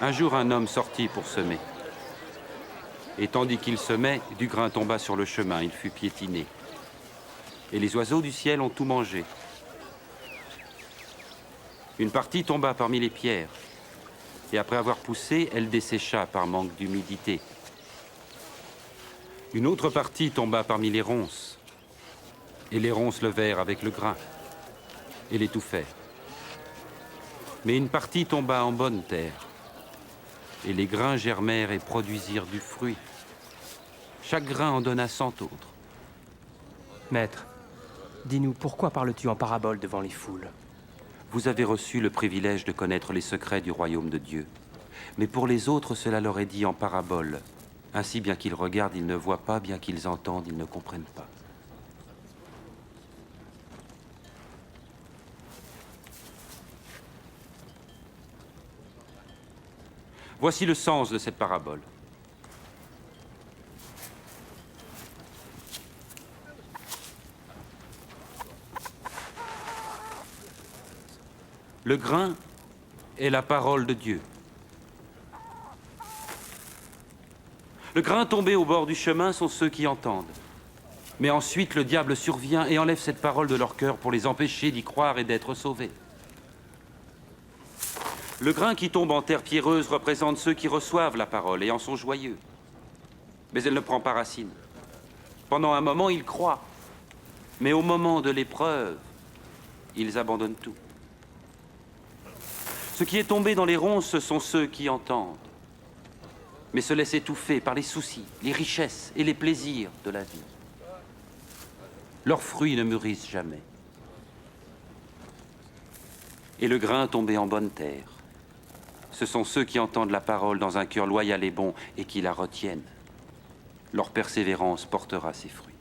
Un jour, un homme sortit pour semer. Et tandis qu'il semait, du grain tomba sur le chemin, il fut piétiné. Et les oiseaux du ciel ont tout mangé. Une partie tomba parmi les pierres. Et après avoir poussé, elle dessécha par manque d'humidité. Une autre partie tomba parmi les ronces. Et les ronces levèrent avec le grain et l'étouffèrent. Mais une partie tomba en bonne terre. Et les grains germèrent et produisirent du fruit. Chaque grain en donna 100 autres. Maître, dis-nous, pourquoi parles-tu en parabole devant les foules? Vous avez reçu le privilège de connaître les secrets du royaume de Dieu. Mais pour les autres, cela leur est dit en parabole. Ainsi, bien qu'ils regardent, ils ne voient pas, bien qu'ils entendent, ils ne comprennent pas. Voici le sens de cette parabole. Le grain est la parole de Dieu. Le grain tombé au bord du chemin sont ceux qui entendent. Mais ensuite, le diable survient et enlève cette parole de leur cœur pour les empêcher d'y croire et d'être sauvés. Le grain qui tombe en terre pierreuse représente ceux qui reçoivent la parole et en sont joyeux. Mais elle ne prend pas racine. Pendant un moment, ils croient. Mais au moment de l'épreuve, ils abandonnent tout. Ce qui est tombé dans les ronces, ce sont ceux qui entendent, mais se laissent étouffer par les soucis, les richesses et les plaisirs de la vie. Leurs fruits ne mûrissent jamais. Et le grain tombé en bonne terre, ce sont ceux qui entendent la parole dans un cœur loyal et bon et qui la retiennent. Leur persévérance portera ses fruits.